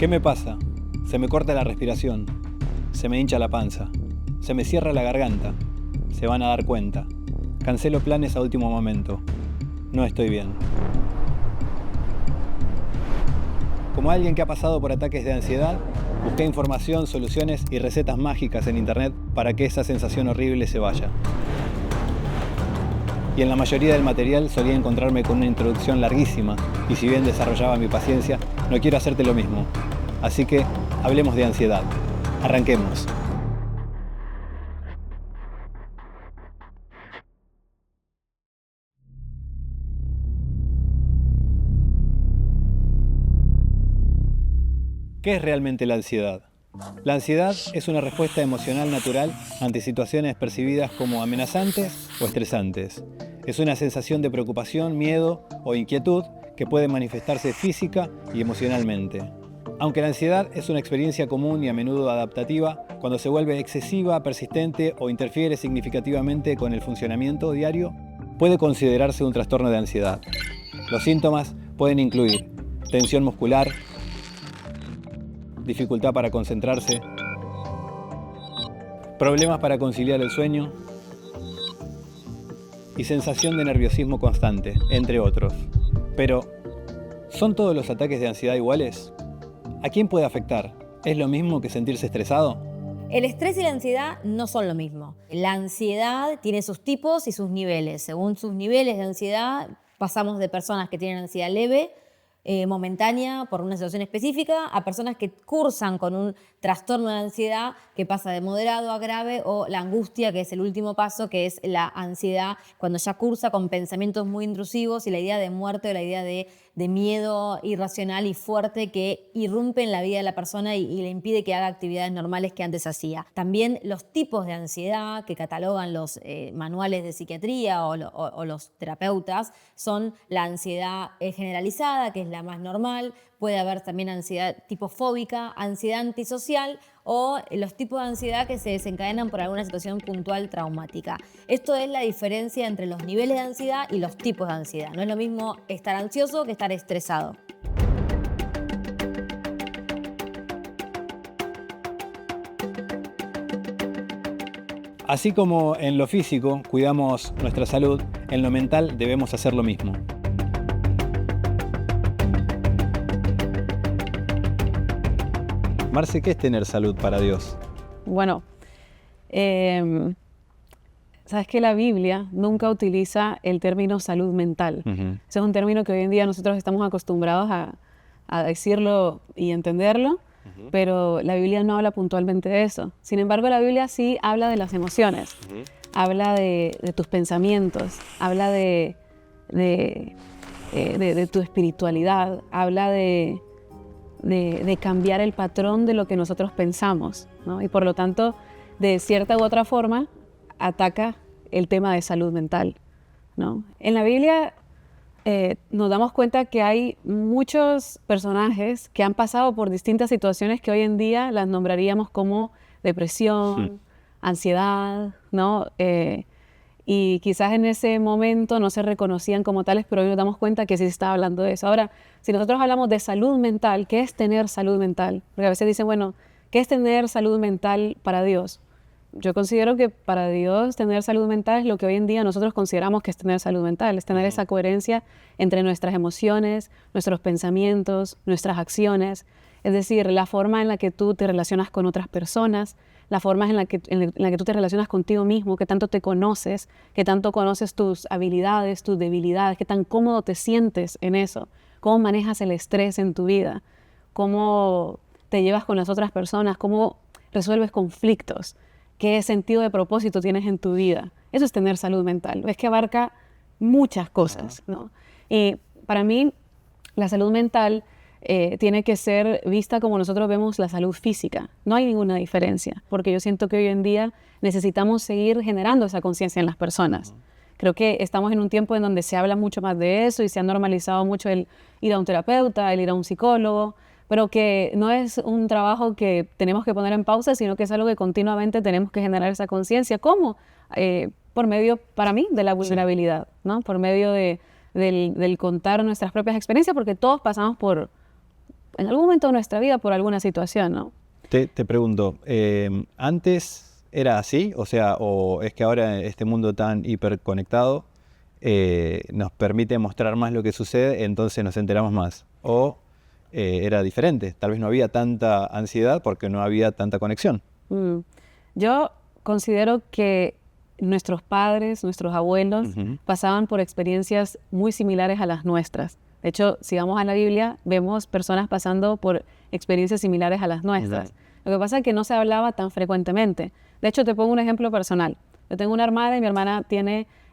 ¿Qué me pasa? Se me corta la respiración, se me hincha la panza, se me cierra la garganta, se van a dar cuenta. Cancelo planes a último momento. No estoy bien. Como alguien que ha pasado por ataques de ansiedad, busqué información, soluciones y recetas mágicas en internet para que esa sensación horrible se vaya. Y en la mayoría del material solía encontrarme con una introducción larguísima, y si bien desarrollaba mi paciencia, no quiero hacerte lo mismo. Así que, hablemos de ansiedad. Arranquemos. ¿Qué es realmente la ansiedad? La ansiedad es una respuesta emocional natural ante situaciones percibidas como amenazantes o estresantes. Es una sensación de preocupación, miedo o inquietud que puede manifestarse física y emocionalmente. Aunque la ansiedad es una experiencia común y a menudo adaptativa, cuando se vuelve excesiva, persistente o interfiere significativamente con el funcionamiento diario, puede considerarse un trastorno de ansiedad. Los síntomas pueden incluir tensión muscular, dificultad para concentrarse, problemas para conciliar el sueño y sensación de nerviosismo constante, entre otros. Pero, ¿son todos los ataques de ansiedad iguales? ¿A quién puede afectar? ¿Es lo mismo que sentirse estresado? El estrés y la ansiedad no son lo mismo. La ansiedad tiene sus tipos y sus niveles. Según sus niveles de ansiedad, pasamos de personas que tienen ansiedad leve, momentánea por una situación específica, a personas que cursan con un trastorno de ansiedad que pasa de moderado a grave, o la angustia, que es el último paso, que es la ansiedad cuando ya cursa con pensamientos muy intrusivos y la idea de muerte o la idea de miedo irracional y fuerte que irrumpe en la vida de la persona y le impide que haga actividades normales que antes hacía. También los tipos de ansiedad que catalogan los manuales de psiquiatría o los terapeutas son la ansiedad generalizada, que es la más normal. Puede haber también ansiedad tipo fóbica, ansiedad antisocial o los tipos de ansiedad que se desencadenan por alguna situación puntual traumática. Esto es la diferencia entre los niveles de ansiedad y los tipos de ansiedad. No es lo mismo estar ansioso que estar estresado. Así como en lo físico cuidamos nuestra salud, en lo mental debemos hacer lo mismo. Marce, ¿qué es tener salud para Dios? Bueno, sabes que la Biblia nunca utiliza el término salud mental. Ese es un término que hoy en día nosotros estamos acostumbrados a decirlo y entenderlo, pero la Biblia no habla puntualmente de eso. Sin embargo, la Biblia sí habla de las emociones, habla de tus pensamientos, habla de tu espiritualidad, habla de cambiar el patrón de lo que nosotros pensamos, ¿no? Y por lo tanto, de cierta u otra forma, ataca el tema de salud mental, ¿no? En la Biblia nos damos cuenta que hay muchos personajes que han pasado por distintas situaciones que hoy en día las nombraríamos como depresión, ansiedad, ¿no? Y quizás en ese momento no se reconocían como tales, pero hoy nos damos cuenta que sí se está hablando de eso. Ahora, si nosotros hablamos de salud mental, ¿qué es tener salud mental? Porque a veces dicen, bueno, ¿qué es tener salud mental para Dios? Yo considero que para Dios tener salud mental es lo que hoy en día nosotros consideramos que es tener salud mental, es tener esa coherencia entre nuestras emociones, nuestros pensamientos, nuestras acciones, es decir, la forma en la que tú te relacionas con otras personas, la forma en la que tú te relacionas contigo mismo, que tanto te conoces, que tanto conoces tus habilidades, tus debilidades, qué tan cómodo te sientes en eso, cómo manejas el estrés en tu vida, cómo te llevas con las otras personas, cómo resuelves conflictos, qué sentido de propósito tienes en tu vida. Eso es tener salud mental. Es que abarca muchas cosas, ¿no? Y para mí, la salud mental tiene que ser vista como nosotros vemos la salud física. No hay ninguna diferencia, porque yo siento que hoy en día necesitamos seguir generando esa conciencia en las personas. Creo que estamos en un tiempo en donde se habla mucho más de eso y se ha normalizado mucho el ir a un terapeuta, el ir a un psicólogo, pero que no es un trabajo que tenemos que poner en pausa, sino que es algo que continuamente tenemos que generar esa conciencia. ¿Cómo? Por medio, para mí, de la vulnerabilidad, ¿no? Por medio del contar nuestras propias experiencias, porque todos pasamos por en algún momento de nuestra vida por alguna situación, ¿no? Te pregunto, ¿antes era así? O sea, ¿o es que ahora este mundo tan hiperconectado nos permite mostrar más lo que sucede, entonces nos enteramos más? ¿O era diferente? Tal vez no había tanta ansiedad porque no había tanta conexión. Yo considero que nuestros padres, nuestros abuelos, pasaban por experiencias muy similares a las nuestras. De hecho, si vamos a la Biblia, vemos personas pasando por experiencias similares a las nuestras. Lo que pasa es que no se hablaba tan frecuentemente. De hecho, te pongo un ejemplo personal. Yo tengo una hermana y mi hermana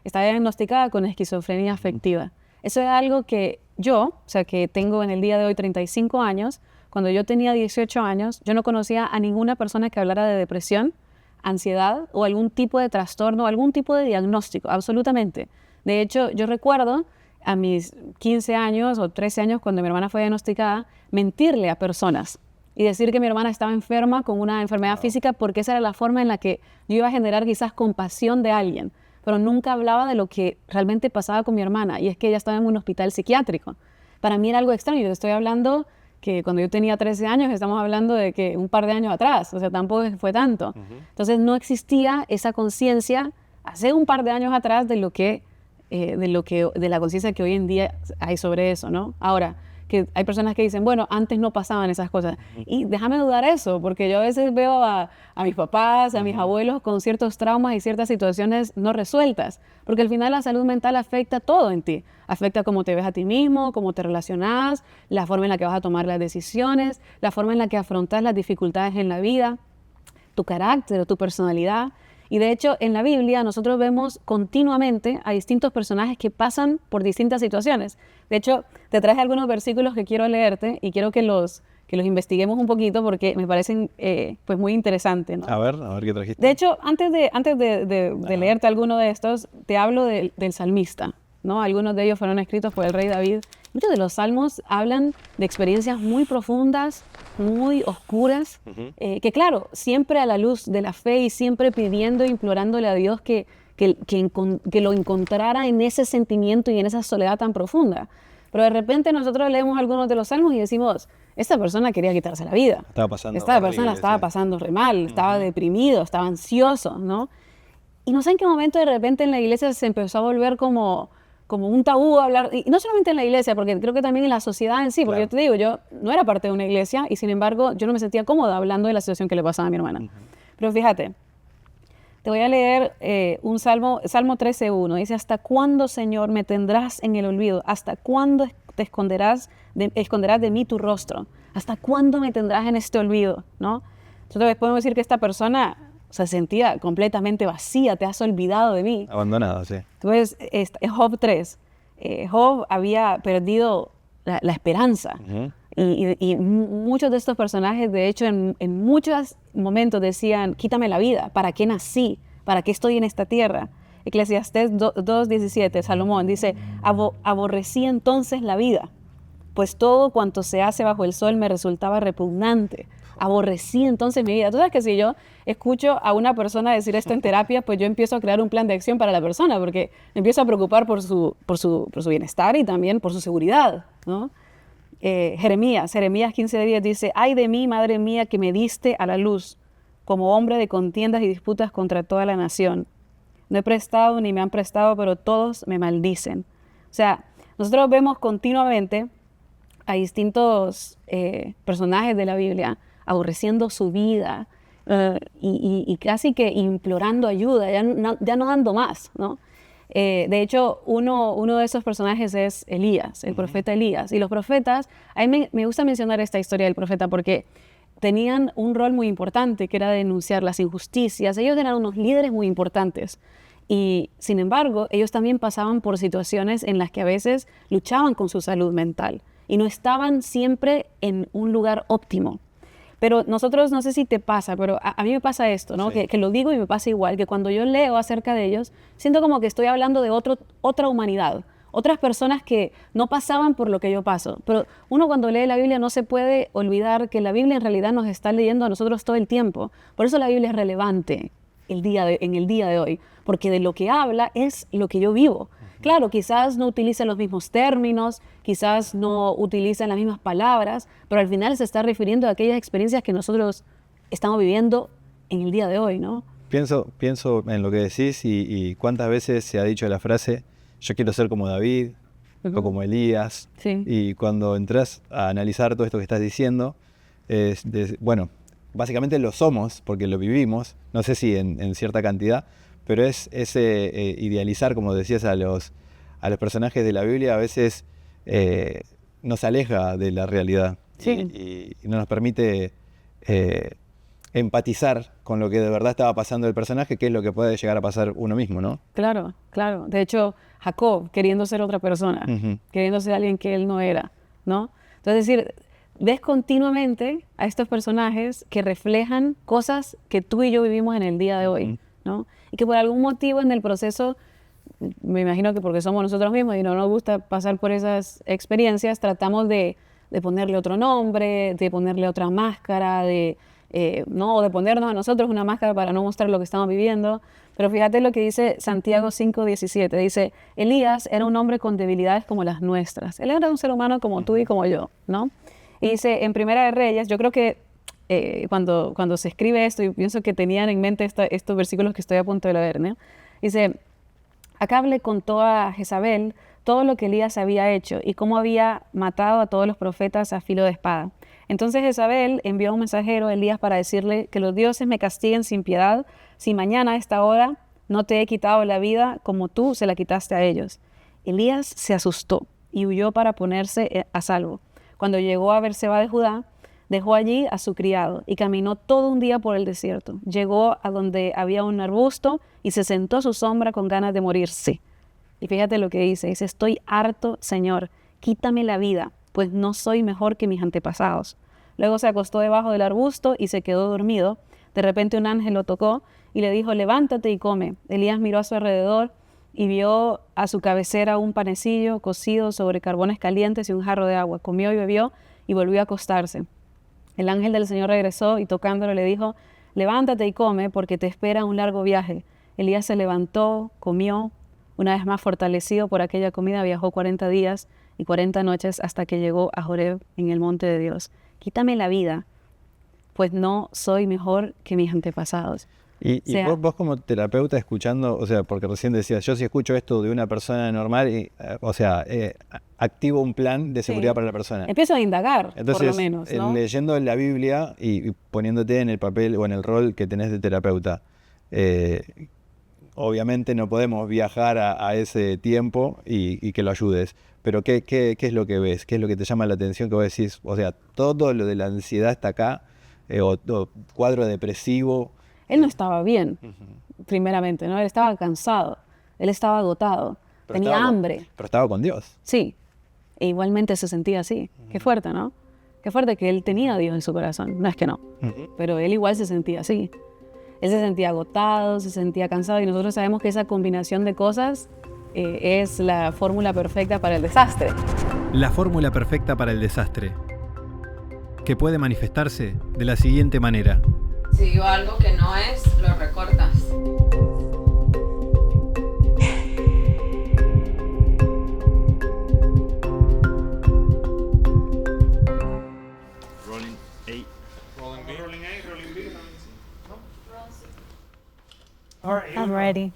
está diagnosticada con esquizofrenia afectiva. Eso es algo que yo, o sea, que tengo en el día de hoy 35 años, cuando yo tenía 18 años, yo no conocía a ninguna persona que hablara de depresión, ansiedad o algún tipo de trastorno, algún tipo de diagnóstico, absolutamente. De hecho, yo recuerdo a mis 15 años o 13 años, cuando mi hermana fue diagnosticada, mentirle a personas y decir que mi hermana estaba enferma con una enfermedad física, porque esa era la forma en la que yo iba a generar quizás compasión de alguien, pero nunca hablaba de lo que realmente pasaba con mi hermana, y es que ella estaba en un hospital psiquiátrico. Para mí era algo extraño. Yo estoy hablando que cuando yo tenía 13 años, estamos hablando de que un par de años atrás, o sea, tampoco fue tanto. Entonces no existía esa conciencia hace un par de años atrás de la conciencia que hoy en día hay sobre eso, ¿no? Ahora, que hay personas que dicen, bueno, antes no pasaban esas cosas. Y déjame dudar eso, porque yo a veces veo a mis papás, a mis abuelos con ciertos traumas y ciertas situaciones no resueltas, porque al final la salud mental afecta todo en ti. Afecta cómo te ves a ti mismo, cómo te relacionas, la forma en la que vas a tomar las decisiones, la forma en la que afrontas las dificultades en la vida, tu carácter o tu personalidad. Y de hecho, en la Biblia nosotros vemos continuamente a distintos personajes que pasan por distintas situaciones. De hecho, te traje algunos versículos que quiero leerte y quiero que los investiguemos un poquito, porque me parecen pues muy interesantes, ¿no? A ver qué trajiste. De hecho, antes de leerte alguno de estos, te hablo del salmista, ¿no? Algunos de ellos fueron escritos por el rey David. Muchos de los salmos hablan de experiencias muy profundas, muy oscuras, que claro, siempre a la luz de la fe y siempre pidiendo e implorándole a Dios que lo encontrara en ese sentimiento y en esa soledad tan profunda. Pero de repente nosotros leemos algunos de los salmos y decimos, esta persona quería quitarse la vida. Esta persona la estaba pasando re mal, estaba deprimido, estaba ansioso, ¿no? Y no sé en qué momento de repente en la iglesia se empezó a volver como un tabú hablar, y no solamente en la iglesia, porque creo que también en la sociedad en sí, porque yo te digo, yo no era parte de una iglesia y sin embargo yo no me sentía cómoda hablando de la situación que le pasaba a mi hermana. Pero fíjate, te voy a leer un Salmo 13:1. Dice, ¿hasta cuándo, Señor, me tendrás en el olvido? ¿Hasta cuándo te esconderás de mí tu rostro? ¿Hasta cuándo me tendrás en este olvido? ¿No? Entonces podemos decir que esta persona se sentía completamente vacía, te has olvidado de mí. Abandonado, sí. Entonces, Job 3. Job había perdido la esperanza. Y muchos de estos personajes, de hecho, en muchos momentos decían, quítame la vida, ¿para qué nací? ¿Para qué estoy en esta tierra? Eclesiastés 2:17, Salomón dice, aborrecí entonces la vida, pues todo cuanto se hace bajo el sol me resultaba repugnante. Aborrecí entonces mi vida. Tú sabes que si yo escucho a una persona decir esto en terapia, pues yo empiezo a crear un plan de acción para la persona, porque me empiezo a preocupar por su bienestar y también por su seguridad, ¿no? Jeremías 15:10 dice, ay de mí, madre mía, que me diste a la luz, como hombre de contiendas y disputas contra toda la nación. No he prestado ni me han prestado, pero todos me maldicen. O sea, nosotros vemos continuamente a distintos personajes de la Biblia aborreciendo su vida y casi que implorando ayuda, ya no dando más, ¿no? De hecho, uno de esos personajes es Elías, el profeta Elías. Y los profetas, a mí me gusta mencionar esta historia del profeta porque tenían un rol muy importante, que era denunciar las injusticias. Ellos eran unos líderes muy importantes. Y sin embargo, ellos también pasaban por situaciones en las que a veces luchaban con su salud mental y no estaban siempre en un lugar óptimo. Pero nosotros, no sé si te pasa, pero a mí me pasa esto, ¿no? Sí. Que lo digo y me pasa igual, que cuando yo leo acerca de ellos, siento como que estoy hablando de otra humanidad, otras personas que no pasaban por lo que yo paso. Pero uno cuando lee la Biblia no se puede olvidar que la Biblia en realidad nos está leyendo a nosotros todo el tiempo. Por eso la Biblia es relevante en el día de hoy, porque de lo que habla es lo que yo vivo. Claro, quizás no utilicen los mismos términos, quizás no utilicen las mismas palabras, pero al final se está refiriendo a aquellas experiencias que nosotros estamos viviendo en el día de hoy, ¿no? Pienso en lo que decís y cuántas veces se ha dicho la frase, yo quiero ser como David o como Elías. Sí. Y cuando entras a analizar todo esto que estás diciendo, bueno, básicamente lo somos porque lo vivimos, no sé si en cierta cantidad, pero es ese idealizar, como decías, a los personajes de la Biblia a veces nos aleja de la realidad. Sí. Y no nos permite empatizar con lo que de verdad estaba pasando el personaje, que es lo que puede llegar a pasar uno mismo, ¿no? Claro, claro. De hecho, Jacob queriendo ser otra persona, queriendo ser alguien que él no era, ¿no? Entonces, es decir, ves continuamente a estos personajes que reflejan cosas que tú y yo vivimos en el día de hoy, ¿no? Y que por algún motivo en el proceso, me imagino que porque somos nosotros mismos y no nos gusta pasar por esas experiencias, tratamos de ponerle otro nombre, de ponerle otra máscara, no, de ponernos a nosotros una máscara para no mostrar lo que estamos viviendo. Pero fíjate lo que dice Santiago 5:17. Dice, Elías era un hombre con debilidades como las nuestras. Él era un ser humano como tú y como yo, ¿no? Y dice en Primera de Reyes, yo creo que cuando se escribe esto, yo pienso que tenían en mente estos versículos que estoy a punto de leer, ¿no? Dice, Acab le contó a Jezabel todo lo que Elías había hecho y cómo había matado a todos los profetas a filo de espada. Entonces Jezabel envió a un mensajero a Elías para decirle que los dioses me castiguen sin piedad si mañana a esta hora no te he quitado la vida como tú se la quitaste a ellos. Elías se asustó y huyó para ponerse a salvo. Cuando llegó a Berseba de Judá, dejó allí a su criado y caminó todo un día por el desierto. Llegó a donde había un arbusto y se sentó a su sombra con ganas de morirse. Y fíjate lo que dice, estoy harto, Señor, quítame la vida, pues no soy mejor que mis antepasados. Luego se acostó debajo del arbusto y se quedó dormido. De repente un ángel lo tocó y le dijo, levántate y come. Elías miró a su alrededor y vio a su cabecera un panecillo cocido sobre carbones calientes y un jarro de agua. Comió y bebió y volvió a acostarse. El ángel del Señor regresó y tocándolo le dijo, levántate y come porque te espera un largo viaje. Elías se levantó, comió. Una vez más fortalecido por aquella comida, viajó 40 días y 40 noches hasta que llegó a Joreb en el monte de Dios. Quítame la vida, pues no soy mejor que mis antepasados. Y vos como terapeuta escuchando, o sea, porque recién decías, yo si escucho esto de una persona normal, activo un plan de seguridad para la persona. Empiezo a indagar, entonces, por lo menos, ¿no? Leyendo la Biblia y poniéndote en el papel o en el rol que tenés de terapeuta, obviamente no podemos viajar a ese tiempo y que lo ayudes, pero ¿qué es lo que ves? ¿Qué es lo que te llama la atención que vos decís? O sea, todo lo de la ansiedad está acá, o cuadro depresivo. Él no estaba bien, primeramente, ¿no? Él estaba cansado, él estaba agotado, tenía hambre. Pero estaba con Dios. Sí, e igualmente se sentía así. Qué fuerte, ¿no? Qué fuerte que él tenía a Dios en su corazón, no es que no, pero él igual se sentía así. Él se sentía agotado, se sentía cansado y nosotros sabemos que esa combinación de cosas es la fórmula perfecta para el desastre. La fórmula perfecta para el desastre, que puede manifestarse de la siguiente manera. Si digo algo que no es, lo recortas. Rolling A. Rolling B. Rolling A, rolling B. All right, I'm ready.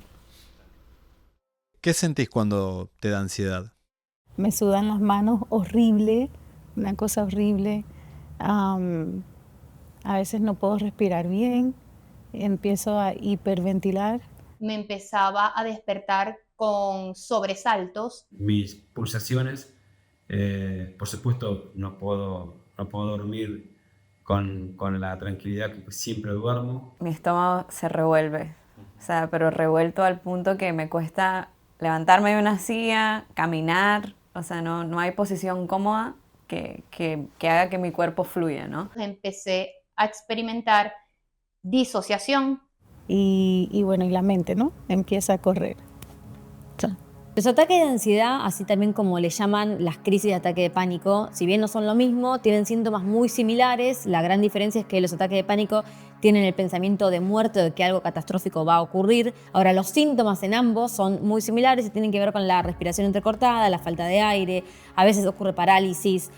¿Qué sentís cuando te da ansiedad? Me sudan las manos horrible, una cosa horrible. A veces no puedo respirar bien, empiezo a hiperventilar. Me empezaba a despertar con sobresaltos. mis pulsaciones, por supuesto, no puedo dormir con la tranquilidad que siempre duermo. Mi estómago se revuelve, o sea, pero revuelto al punto que me cuesta levantarme de una silla, caminar, o sea, no hay posición cómoda que haga que mi cuerpo fluya, ¿no? Empecé a experimentar disociación. Y bueno, y la mente, ¿no? Empieza a correr. Los ataques de ansiedad, así también como le llaman las crisis de ataque de pánico, si bien no son lo mismo, tienen síntomas muy similares. La gran diferencia es que los ataques de pánico tienen el pensamiento de muerte, de que algo catastrófico va a ocurrir. Ahora, los síntomas en ambos son muy similares y tienen que ver con la respiración entrecortada, la falta de aire, a veces ocurre parálisis,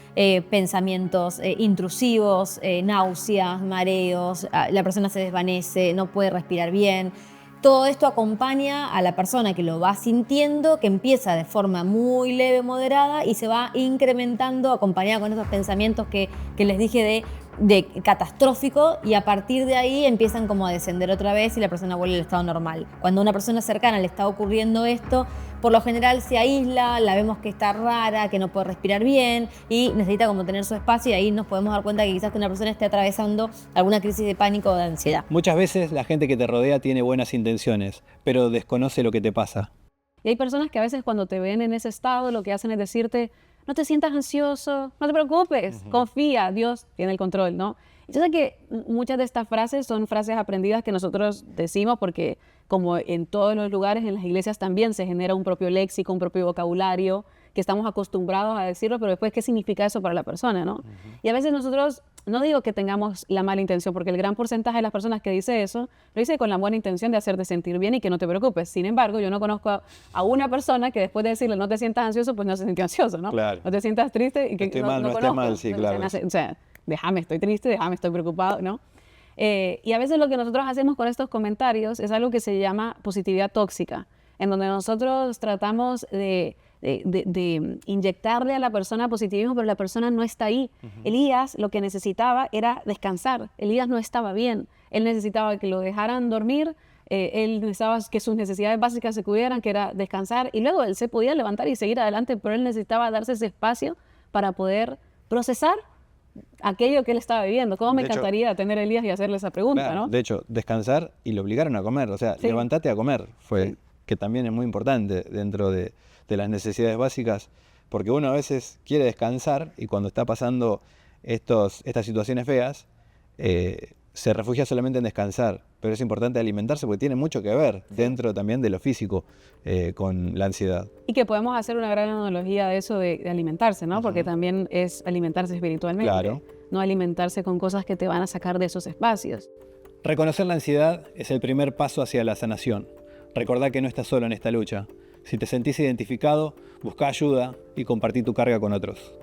pensamientos intrusivos, náuseas, mareos, la persona se desvanece, no puede respirar bien. Todo esto acompaña a la persona que lo va sintiendo, que empieza de forma muy leve, moderada y se va incrementando, acompañada con esos pensamientos que les dije de catastrófico, y a partir de ahí empiezan como a descender otra vez y la persona vuelve al estado normal. Cuando a una persona cercana le está ocurriendo esto, por lo general se aísla, la vemos que está rara, que no puede respirar bien y necesita como tener su espacio, y ahí nos podemos dar cuenta que quizás que una persona esté atravesando alguna crisis de pánico o de ansiedad. Muchas veces la gente que te rodea tiene buenas intenciones, pero desconoce lo que te pasa. Y hay personas que a veces cuando te ven en ese estado lo que hacen es decirte, no te sientas ansioso, no te preocupes, confía, Dios tiene el control, ¿no? Yo sé que muchas de estas frases son frases aprendidas que nosotros decimos porque como en todos los lugares, en las iglesias también se genera un propio léxico, un propio vocabulario que estamos acostumbrados a decirlo, pero después, ¿qué significa eso para la persona, no? Y a veces nosotros, no digo que tengamos la mala intención, porque el gran porcentaje de las personas que dice eso, lo dice con la buena intención de hacerte sentir bien y que no te preocupes. Sin embargo, yo no conozco a una persona que después de decirle no te sientas ansioso, pues no se sintió ansioso, ¿no? Claro. No te sientas triste y que Estoy no, mal, no no estés conozco. mal, sí, claro. O sea, déjame, estoy triste, déjame, estoy preocupado, ¿no? Y a veces lo que nosotros hacemos con estos comentarios es algo que se llama positividad tóxica, en donde nosotros tratamos de inyectarle a la persona positivismo, pero la persona no está ahí. Elías lo que necesitaba era descansar. Elías no estaba bien. Él necesitaba que lo dejaran dormir, él necesitaba que sus necesidades básicas se cubrieran, que era descansar, y luego él se podía levantar y seguir adelante, pero él necesitaba darse ese espacio para poder procesar aquello que él estaba viviendo. ¿Cómo me encantaría tener a Elías y hacerle esa pregunta, Claro, ¿no? de hecho, descansar y lo obligaron a comer. O sea, Sí. levantate a comer, que también es muy importante dentro de las necesidades básicas, porque uno a veces quiere descansar y cuando está pasando estas situaciones feas, se refugia solamente en descansar, pero es importante alimentarse porque tiene mucho que ver dentro también de lo físico con la ansiedad. Y que podemos hacer una gran analogía de eso de alimentarse, ¿no? Porque también es alimentarse espiritualmente. Claro. No alimentarse con cosas que te van a sacar de esos espacios. Reconocer la ansiedad es el primer paso hacia la sanación. Recordá que no estás solo en esta lucha. Si te sentís identificado, busca ayuda y compartí tu carga con otros.